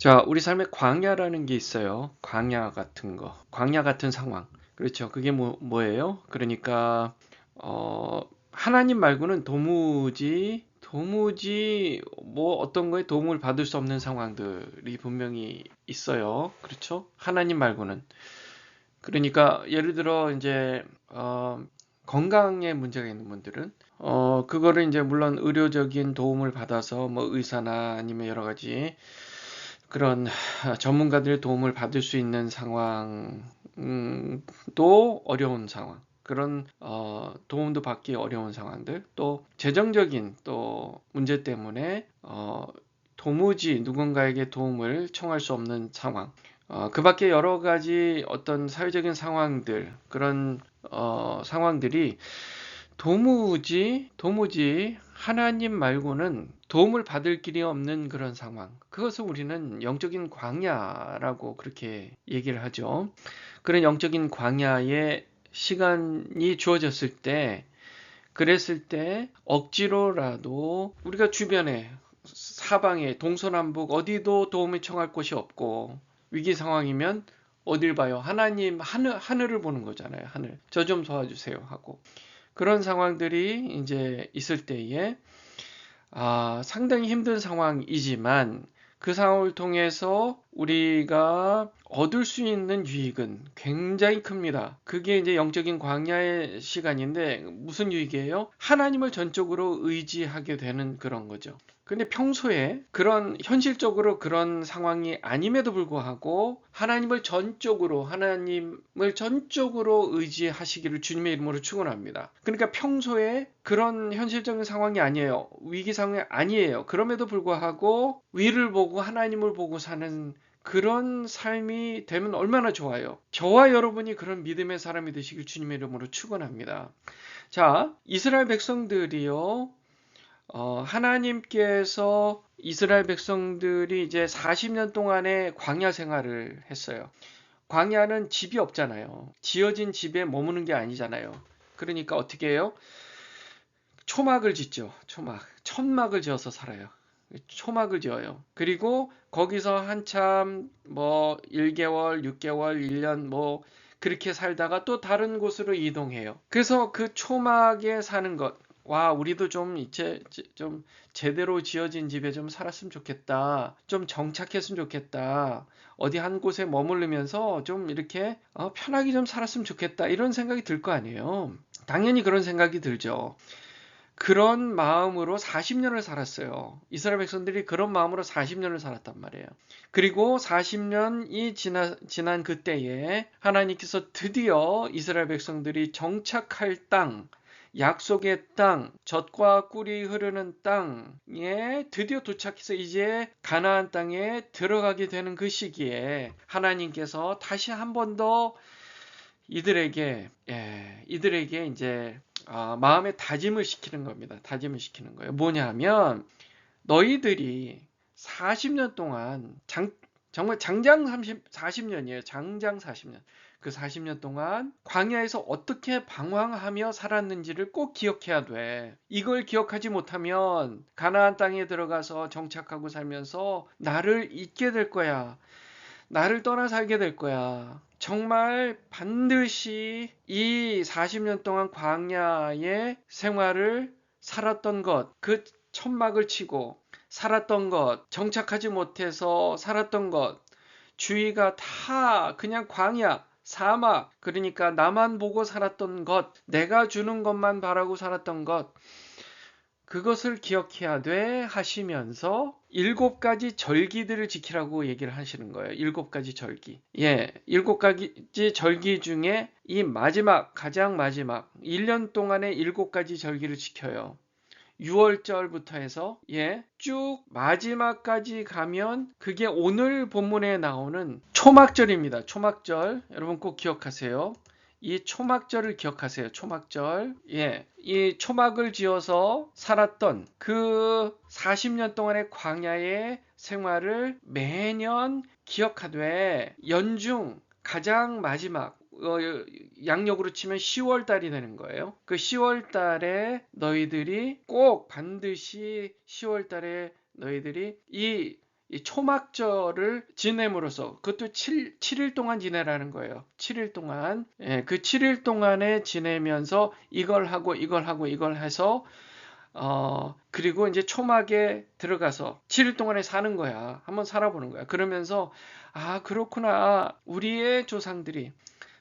자, 우리 삶에 광야라는 게 있어요. 광야 같은 거. 광야 같은 상황. 그렇죠. 그게 뭐예요? 그러니까, 어, 하나님 말고는 도무지 뭐 어떤 거에 도움을 받을 수 없는 상황들이 분명히 있어요. 그렇죠? 하나님 말고는. 그러니까, 예를 들어, 이제, 건강에 문제가 있는 분들은, 그거를 이제 물론 의료적인 도움을 받아서 뭐 의사나 아니면 여러 가지 그런 전문가들의 도움을 받을 수 있는 상황도 어려운 상황. 그런 도움도 받기 어려운 상황들, 또 재정적인 또 문제 때문에 도무지 누군가에게 도움을 청할 수 없는 상황. 그 밖에 여러 가지 어떤 사회적인 상황들, 그런 상황들이 도무지 하나님 말고는 도움을 받을 길이 없는 그런 상황. 그것을 우리는 영적인 광야라고 그렇게 얘기를 하죠. 그런 영적인 광야에 시간이 주어졌을 때, 그랬을 때 억지로라도 우리가 주변에 사방에 동서남북 어디도 도움을 청할 곳이 없고 위기 상황이면 어딜 봐요? 하나님 하늘을 보는 거잖아요. 하늘. 저 좀 도와주세요 하고. 그런 상황들이 이제 있을 때에 상당히 힘든 상황이지만 그 상황을 통해서 우리가 얻을 수 있는 유익은 굉장히 큽니다. 그게 이제 영적인 광야의 시간인데 무슨 유익이에요? 하나님을 전적으로 의지하게 되는 그런 거죠. 근데 평소에 그런 현실적으로 그런 상황이 아님에도 불구하고 하나님을 전적으로 의지하시기를 주님의 이름으로 축원합니다. 그러니까 평소에 그런 현실적인 상황이 아니에요. 위기 상황이 아니에요. 그럼에도 불구하고 위를 보고 하나님을 보고 사는 그런 삶이 되면 얼마나 좋아요. 저와 여러분이 그런 믿음의 사람이 되시길 주님의 이름으로 축원합니다. 자, 이스라엘 백성들이요. 하나님께서 이스라엘 백성들이 이제 40년 동안의 광야 생활을 했어요. 광야는 집이 없잖아요. 지어진 집에 머무는 게 아니잖아요. 그러니까 어떻게 해요? 초막을 짓죠. 천막을 지어서 살아요. 초막을 지어요. 그리고 거기서 한참 뭐 1개월, 6개월, 1년 뭐 그렇게 살다가 또 다른 곳으로 이동해요. 그래서 그 초막에 사는 것, 와, 우리도 좀 이제 좀 제대로 지어진 집에 좀 살았으면 좋겠다. 좀 정착했으면 좋겠다. 어디 한 곳에 머무르면서 좀 이렇게 편하게 좀 살았으면 좋겠다. 이런 생각이 들 거 아니에요. 당연히 그런 생각이 들죠. 그런 마음으로 40년을 살았어요. 이스라엘 백성들이 그런 마음으로 40년을 살았단 말이에요. 그리고 40년이 지난 그때에 하나님께서 드디어 이스라엘 백성들이 정착할 땅, 약속의 땅, 젖과 꿀이 흐르는 땅에 드디어 도착해서 이제 가나안 땅에 들어가게 되는 그 시기에 하나님께서 다시 한 번 더 이들에게 이제 마음의 다짐을 시키는 겁니다. 다짐을 시키는 거예요. 뭐냐면 너희들이 40년 동안 정말 장장 40년이에요. 장장 40년. 그 40년 동안 광야에서 어떻게 방황하며 살았는지를 꼭 기억해야 돼. 이걸 기억하지 못하면 가나안 땅에 들어가서 정착하고 살면서 나를 잊게 될 거야. 나를 떠나 살게 될 거야. 정말 반드시 이 40년 동안 광야의 생활을 살았던 것, 그 천막을 치고 살았던 것, 정착하지 못해서 살았던 것, 주위가 다 그냥 광야, 사막, 그러니까 나만 보고 살았던 것, 내가 주는 것만 바라고 살았던 것, 그것을 기억해야 돼 하시면서 7가지 절기들을 지키라고 얘기를 하시는 거예요. 7가지 절기. 예, 7가지 절기 중에 이 가장 마지막 1년 동안의 7가지 절기를 지켜요. 6월절부터 해서 쭉 마지막까지 가면 그게 오늘 본문에 나오는 초막절입니다. 초막절. 여러분 꼭 기억하세요. 이 초막절을 기억하세요. 초막절. 이 초막을 지어서 살았던 그 40년 동안의 광야의 생활을 매년 기억하되 연중 가장 마지막 양력으로 치면 10월 달이 되는 거예요. 그 10월 달에 너희들이 꼭 반드시 10월 달에 너희들이 이 이 초막절을 지냄으로써, 그것도 7일 동안 지내라는 거예요. 7일 동안. 예, 그 7일 동안에 지내면서 이걸 하고 이걸 하고 이걸 해서 그리고 이제 초막에 들어가서 7일 동안에 사는 거야. 한번 살아보는 거야. 그러면서 아, 그렇구나. 우리의 조상들이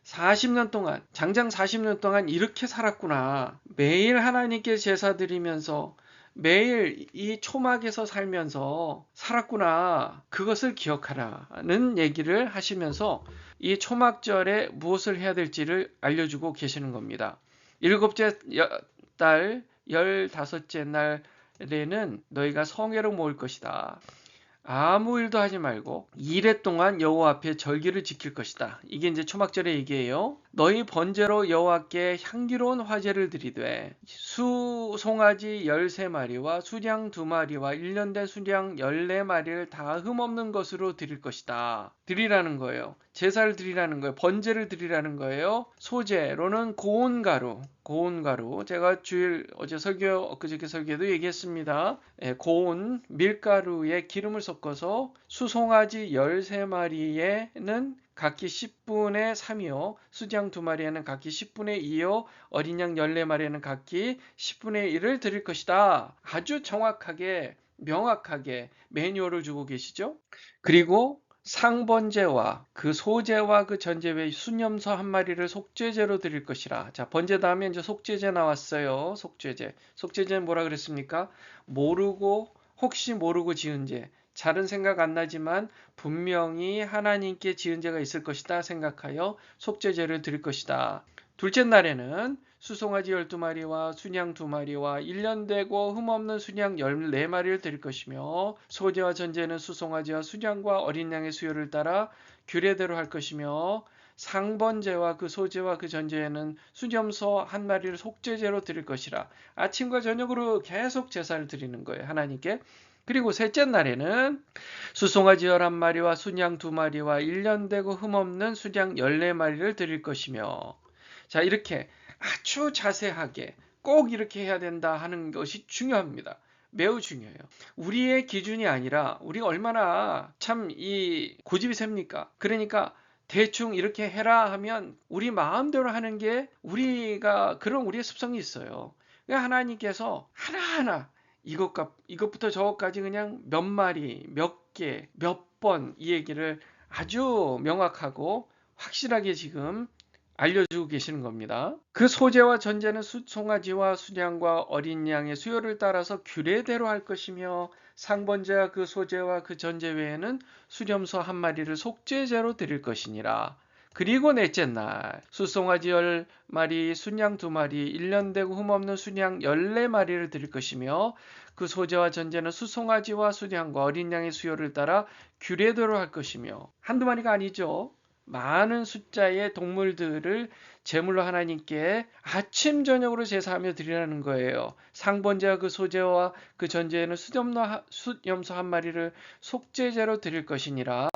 40년 동안, 장장 40년 동안 이렇게 살았구나. 매일 하나님께 제사 드리면서 매일 이 초막에서 살면서 살았구나. 그것을 기억하라는 얘기를 하시면서 이 초막절에 무엇을 해야 될지를 알려주고 계시는 겁니다. 일곱째 달 15째 날에는 너희가 성회로 모일 것이다. 아무 일도 하지 말고 2일 동안 여호와 앞에 절기를 지킬 것이다. 이게 이제 초막절의 얘기예요. 너희 번제로 여호와께 향기로운 화제를 드리되 송아지 13마리와 수양 2마리와 1년 된 수양 14마리를 다 흠없는 것으로 드릴 것이다. 드리라는 거예요. 제사를 드리라는 거예요. 번제를 드리라는 거예요. 소제로는 고운 가루, 제가 주일 어제 엊그저께 설교에도 얘기했습니다. 고운 밀가루에 기름을 섞어서 수송아지 13마리에는 각기 10분의 3이요, 수장 2마리에는 각기 10분의 2요, 어린 양 14마리에는 각기 10분의 1을 드릴 것이다. 아주 정확하게 명확하게 매뉴얼을 주고 계시죠. 그리고 상번제와 그 소제와 그 전제외 순염소 한 마리를 속죄제로 드릴 것이라. 자, 번제 다음에 이제 속죄제 나왔어요. 속죄제는 뭐라 그랬습니까? 혹시 모르고 지은 죄. 잘은 생각 안 나지만 분명히 하나님께 지은 죄가 있을 것이다 생각하여 속죄제를 드릴 것이다. 둘째 날에는 수송아지 12마리와 순양 2마리와 1년 되고 흠없는 순양 14마리를 드릴 것이며, 소제와 전제는 수송아지와 순양과 어린 양의 수요를 따라 규례대로 할 것이며, 상번제와 그 소제와 그 전제에는 수염소 한 마리를 속죄제로 드릴 것이라. 아침과 저녁으로 계속 제사를 드리는 거예요, 하나님께. 그리고 셋째 날에는 수송아지 11마리와 순양 2마리와 1년 되고 흠없는 순양 14마리를 드릴 것이며. 자, 이렇게 아주 자세하게 꼭 이렇게 해야 된다 하는 것이 중요합니다. 매우 중요해요. 우리의 기준이 아니라 우리가 얼마나 참 이 고집이 셉니까? 그러니까 대충 이렇게 해라 하면 우리 마음대로 하는 게 그런 우리의 습성이 있어요. 하나님께서 하나하나 이것부터 저것까지 그냥 몇 마리, 몇 개, 몇 번 이 얘기를 아주 명확하고 확실하게 지금 알려주고 계시는 겁니다. 그 소제와 전제는 송아지와 순양과 어린 양의 수요를 따라서 규례대로 할 것이며, 상번제와 그 소제와 그 전제 외에는 수염소 한 마리를 속죄제로 드릴 것이니라. 그리고 넷째 날 수송아지 10마리, 순양 2마리, 1년 되고 흠없는 순양 14마리를 드릴 것이며, 그 소제와 전제는 수송아지와 순양과 어린 양의 수요를 따라 규례대로 할 것이며. 한두 마리가 아니죠. 많은 숫자의 동물들을 제물로 하나님께 아침 저녁으로 제사하며 드리라는 거예요. 상번제와 그 소제와 그 전제에는 수염소 한 마리를 속죄제로 드릴 것이니라.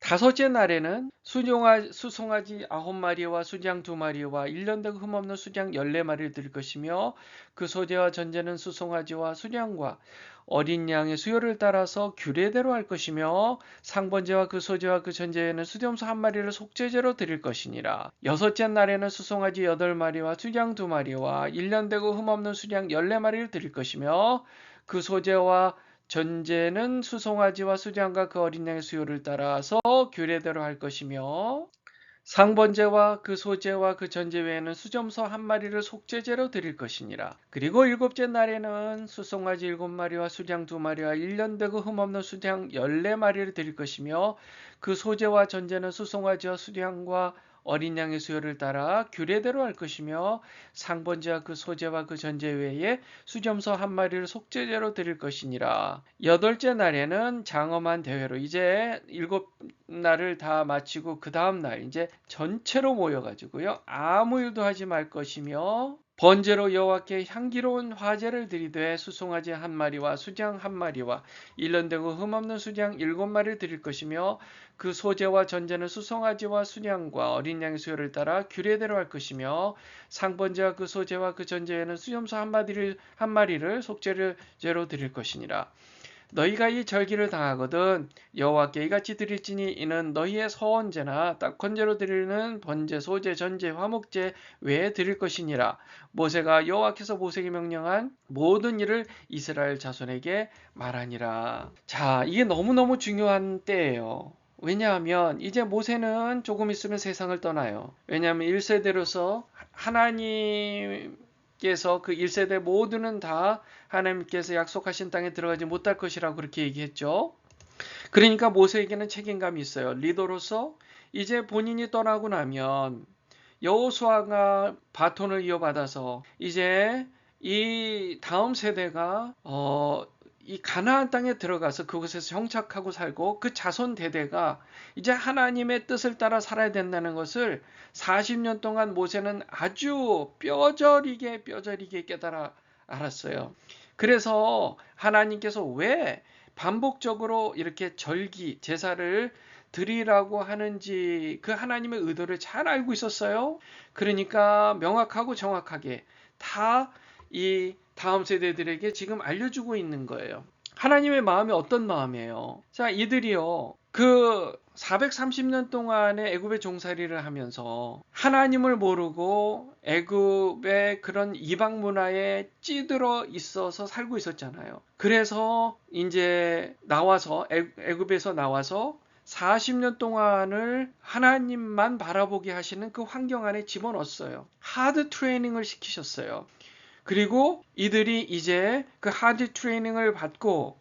다섯째 날에는 수송아지 9마리와 수장 2마리와 1년 되고 흠없는 수장 14마리를 드릴 것이며, 그 소제와 전제는 수송아지와 수량과 어린 양의 수요를 따라서 규례대로 할 것이며, 상번제와 그 소제와 그 전제에는 수염소 한 마리를 속죄제로 드릴 것이니라. 여섯째 날에는 수송아지 8마리와 수장 2마리와 1년 되고 흠없는 수량 14마리를 드릴 것이며, 그 소제와 전제는 수송아지와 수장과 그 어린 양의 수요를 따라서 규례대로 할 것이며, 상번제와 그 소제와 그 전제 외에는 수점소 한 마리를 속죄제로 드릴 것이니라. 그리고 일곱째 날에는 수송아지 7마리와 수장 2마리와 1년 되고 흠없는 수장 14마리를 드릴 것이며, 그 소제와 전제는 수송아지와 수장과 어린 양의 수요를 따라 규례대로 할 것이며, 상번제와 그 소제와 그 전제 외에 수점소 한 마리를 속죄제로 드릴 것이니라. 여덟째 날에는 장엄한 대회로, 이제 7날을 다 마치고 그 다음 날 이제 전체로 모여가지고요, 아무 일도 하지 말 것이며, 번제로 여호와께 향기로운 화제를 드리되 수송아지 한 마리와 수장 한 마리와 1년 되고 흠없는 수장 7마리를 드릴 것이며, 그 소제와 전제는 수송아지와 수양과 어린 양의 수요를 따라 규례대로 할 것이며, 상번제와 그 소제와 그 전제에는 수염소 한 마리를 속죄제로 드릴 것이니라. 너희가 이 절기를 당하거든 여호와께 이같이 드릴지니 이는 너희의 서원제나 딱 번제로 드리는 번제, 소제, 전제, 화목제 외에 드릴 것이니라. 모세가 여호와께서 모세에게 명령한 모든 일을 이스라엘 자손에게 말하니라. 자, 이게 너무너무 중요한 때예요. 왜냐하면 이제 모세는 조금 있으면 세상을 떠나요. 왜냐하면 1세대로서 하나님께서 그 1세대 모두는 다 하나님께서 약속하신 땅에 들어가지 못할 것이라고 그렇게 얘기했죠. 그러니까 모세에게는 책임감이 있어요. 리더로서 이제 본인이 떠나고 나면 여호수아가 바톤을 이어받아서 이제 이 다음 세대가 이 가나안 땅에 들어가서 그곳에서 정착하고 살고 그 자손 대대가 이제 하나님의 뜻을 따라 살아야 된다는 것을 40년 동안 모세는 아주 뼈저리게 깨달아 알았어요. 그래서 하나님께서 왜 반복적으로 이렇게 절기, 제사를 드리라고 하는지 그 하나님의 의도를 잘 알고 있었어요. 그러니까 명확하고 정확하게 다 이 다음 세대들에게 지금 알려주고 있는 거예요. 하나님의 마음이 어떤 마음이에요? 자, 이들이요. 그 430년 동안의 애굽의 종살이를 하면서 하나님을 모르고 애굽의 그런 이방 문화에 찌들어 있어서 살고 있었잖아요. 그래서 이제 나와서 애굽에서 나와서 40년 동안을 하나님만 바라보게 하시는 그 환경 안에 집어넣었어요. 하드 트레이닝을 시키셨어요. 그리고 이들이 이제 그 하드 트레이닝을 받고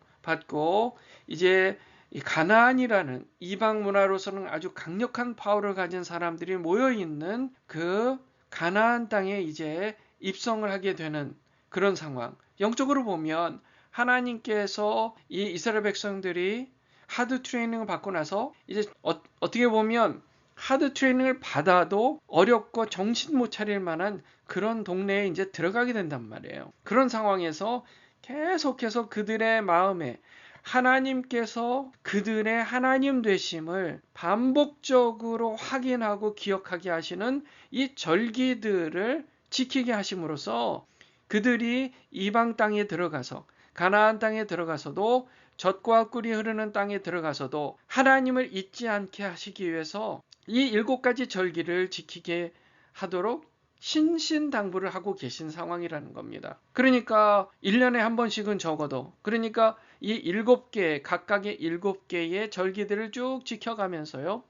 이제 이 가나안이라는 이방 문화로서는 아주 강력한 파워를 가진 사람들이 모여 있는 그 가나안 땅에 이제 입성을 하게 되는 그런 상황. 영적으로 보면 하나님께서 이 이스라엘 백성들이 하드 트레이닝을 받고 나서 이제 어떻게 보면 하드 트레이닝을 받아도 어렵고 정신 못 차릴 만한 그런 동네에 이제 들어가게 된단 말이에요. 그런 상황에서 계속해서 그들의 마음에 하나님께서 그들의 하나님 되심을 반복적으로 확인하고 기억하게 하시는 이 절기들을 지키게 하심으로써 그들이 이방 땅에 들어가서 가나안 땅에 들어가서도 젖과 꿀이 흐르는 땅에 들어가서도 하나님을 잊지 않게 하시기 위해서 이 7가지 절기를 지키게 하도록 신신당부를 하고 계신 상황이라는 겁니다. 그러니까 1년에 한 번씩은 적어도 그러니까 이 7개 각각의 7개의 절기들을 쭉 지켜가면서요.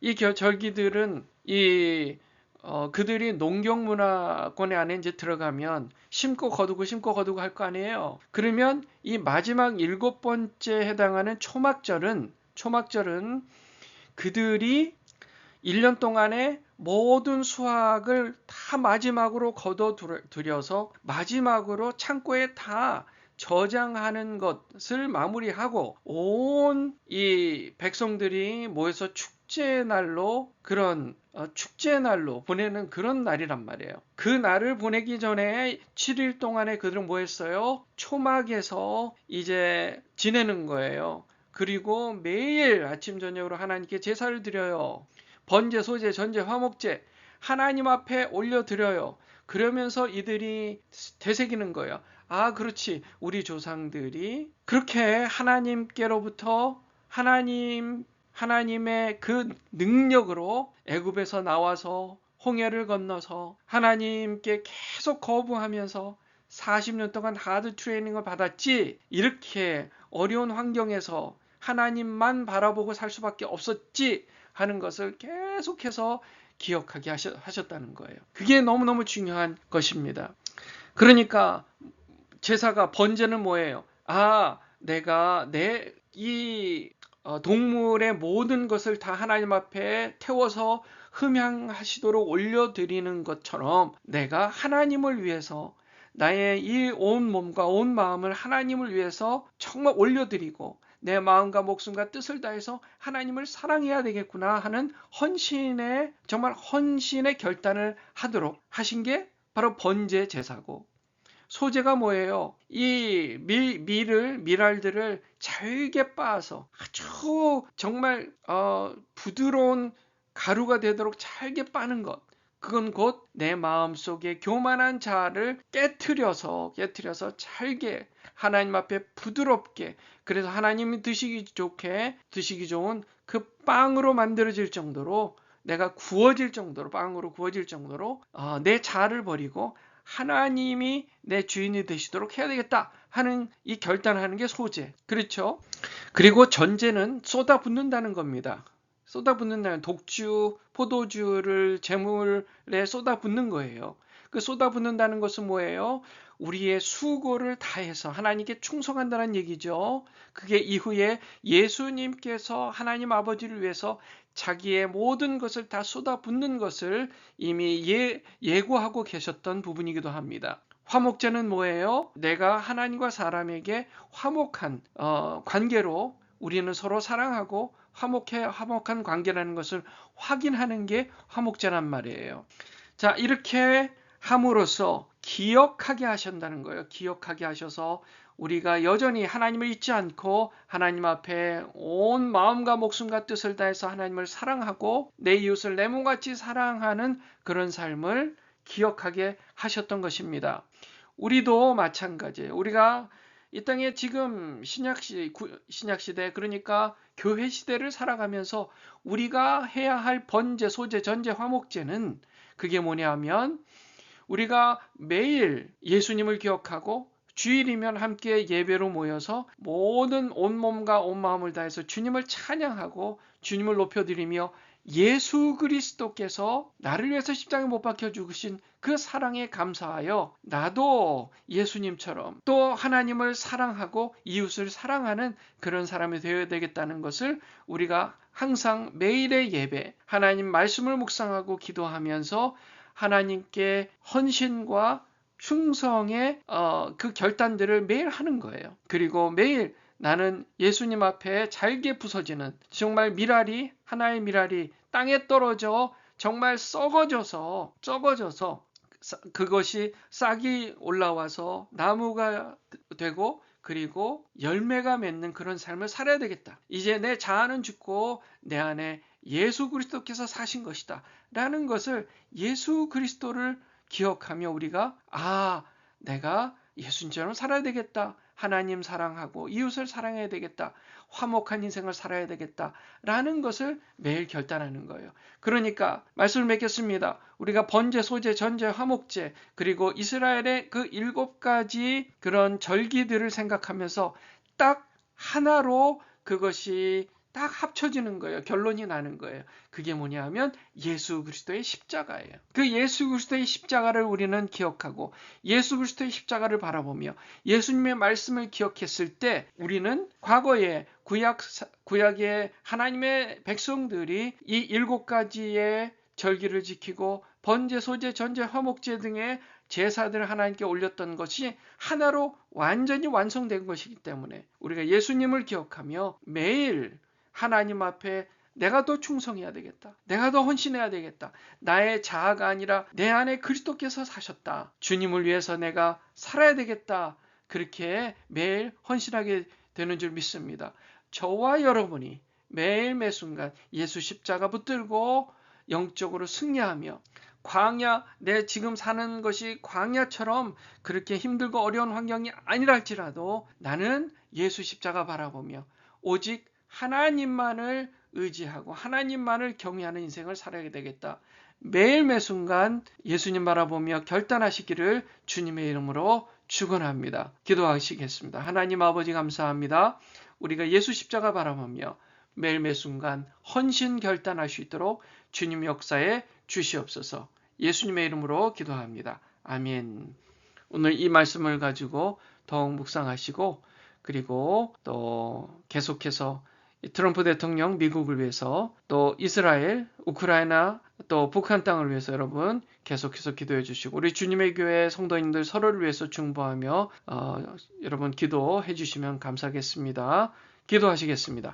이 절기들은 그들이 농경문화권에 안에 이제 들어가면 심고 거두고 할 거 아니에요. 그러면 이 마지막 7번째 해당하는 초막절은 그들이 1년 동안에 모든 수확을 다 마지막으로 거둬들여서 마지막으로 창고에 다 저장하는 것을 마무리하고 온 이 백성들이 모여서 축제의 날로 보내는 그런 날이란 말이에요. 그 날을 보내기 전에 7일 동안에 그들은 뭐 했어요? 초막에서 이제 지내는 거예요. 그리고 매일 아침 저녁으로 하나님께 제사를 드려요. 번제, 소제, 전제, 화목제 하나님 앞에 올려드려요. 그러면서 이들이 되새기는 거예요. 아, 그렇지. 우리 조상들이 그렇게 하나님께로부터 하나님의 그 능력으로 애굽에서 나와서 홍해를 건너서 하나님께 계속 거부하면서 40년 동안 하드 트레이닝을 받았지. 이렇게 어려운 환경에서 하나님만 바라보고 살 수밖에 없었지 하는 것을 계속해서 기억하게 하셨다는 거예요. 그게 너무너무 중요한 것입니다. 그러니까 제사가 번제는 뭐예요? 내가 이 동물의 모든 것을 다 하나님 앞에 태워서 흠향하시도록 올려드리는 것처럼 내가 하나님을 위해서 나의 이 온 몸과 온 마음을 하나님을 위해서 정말 올려드리고 내 마음과 목숨과 뜻을 다해서 하나님을 사랑해야 되겠구나 하는 정말 헌신의 결단을 하도록 하신 게 바로 번제 제사고, 소제가 뭐예요? 이 밀알들을 잘게 빻아서 아주 정말 부드러운 가루가 되도록 잘게 빻는 것. 그건 곧 내 마음속에 교만한 자아를 깨트려서 잘게 하나님 앞에 부드럽게, 그래서 하나님이 드시기 좋은 그 빵으로 만들어질 정도로, 내가 구워질 정도로, 빵으로 구워질 정도로 내 자아를 버리고 하나님이 내 주인이 되시도록 해야 되겠다 하는 이 결단하는 게 소재. 그렇죠? 그리고 전제는 쏟아붓는다는 겁니다. 쏟아붓는다는, 독주, 포도주를 제물에 쏟아붓는 거예요. 그 쏟아붓는다는 것은 뭐예요? 우리의 수고를 다해서 하나님께 충성한다는 얘기죠. 그게 이후에 예수님께서 하나님 아버지를 위해서 자기의 모든 것을 다 쏟아붓는 것을 이미 예고하고 계셨던 부분이기도 합니다. 화목제는 뭐예요? 내가 하나님과 사람에게 화목한 관계로 우리는 서로 사랑하고 화목한 관계라는 것을 확인하는 게 화목제란 말이에요. 자, 이렇게 함으로써 기억하게 하신다는 거예요. 기억하게 하셔서 우리가 여전히 하나님을 잊지 않고 하나님 앞에 온 마음과 목숨과 뜻을 다해서 하나님을 사랑하고 내 이웃을 내 몸같이 사랑하는 그런 삶을 기억하게 하셨던 것입니다. 우리도 마찬가지예요. 우리가 이 땅에 지금 신약시대, 그러니까 교회 시대를 살아가면서 우리가 해야 할 번제, 소제, 전제, 화목제는 그게 뭐냐면, 우리가 매일 예수님을 기억하고 주일이면 함께 예배로 모여서 모든 온몸과 온 마음을 다해서 주님을 찬양하고 주님을 높여드리며 예수 그리스도께서 나를 위해서 십자가에 못 박혀 죽으신 그 사랑에 감사하여 나도 예수님처럼 또 하나님을 사랑하고 이웃을 사랑하는 그런 사람이 되어야 되겠다는 것을 우리가 항상 매일의 예배, 하나님 말씀을 묵상하고 기도하면서 하나님께 헌신과 충성의 그 결단들을 매일 하는 거예요. 그리고 매일 나는 예수님 앞에 잘게 부서지는, 정말 하나의 밀알이 땅에 떨어져 정말 썩어져서 그것이 싹이 올라와서 나무가 되고 그리고 열매가 맺는 그런 삶을 살아야 되겠다. 이제 내 자아는 죽고 내 안에 예수 그리스도께서 사신 것이다 라는 것을, 예수 그리스도를 기억하며 우리가 내가 예수님처럼 살아야 되겠다, 하나님 사랑하고 이웃을 사랑해야 되겠다, 화목한 인생을 살아야 되겠다 라는 것을 매일 결단하는 거예요. 그러니까 말씀을 맺겠습니다. 우리가 번제, 소제, 전제, 화목제, 그리고 이스라엘의 그 7가지 그런 절기들을 생각하면서 딱 하나로 그것이 딱 합쳐지는 거예요. 결론이 나는 거예요. 그게 뭐냐 하면 예수 그리스도의 십자가예요. 그 예수 그리스도의 십자가를 우리는 기억하고 예수 그리스도의 십자가를 바라보며 예수님의 말씀을 기억했을 때, 우리는 과거에 구약의 하나님의 백성들이 이 7가지의 절기를 지키고 번제, 소제, 전제, 화목제 등의 제사들을 하나님께 올렸던 것이 하나로 완전히 완성된 것이기 때문에 우리가 예수님을 기억하며 매일 하나님 앞에 내가 더 충성해야 되겠다, 내가 더 헌신해야 되겠다, 나의 자아가 아니라 내 안에 그리스도께서 사셨다, 주님을 위해서 내가 살아야 되겠다, 그렇게 매일 헌신하게 되는 줄 믿습니다. 저와 여러분이 매일 매순간 예수 십자가 붙들고 영적으로 승리하며, 내 지금 사는 것이 광야처럼 그렇게 힘들고 어려운 환경이 아니라 할지라도 나는 예수 십자가 바라보며 오직 하나님만을 의지하고 하나님만을 경외하는 인생을 살아야 되겠다. 매일 매순간 예수님 바라보며 결단하시기를 주님의 이름으로 축원합니다. 기도하시겠습니다. 하나님 아버지 감사합니다. 우리가 예수 십자가 바라보며 매일 매순간 헌신 결단할 수 있도록 주님 역사에 주시옵소서. 예수님의 이름으로 기도합니다. 아멘. 오늘 이 말씀을 가지고 더욱 묵상하시고, 그리고 또 계속해서 트럼프 대통령 미국을 위해서, 또 이스라엘, 우크라이나, 또 북한 땅을 위해서 여러분 계속해서 기도해 주시고, 우리 주님의 교회 성도님들 서로를 위해서 중보하며 여러분 기도해 주시면 감사하겠습니다. 기도하시겠습니다.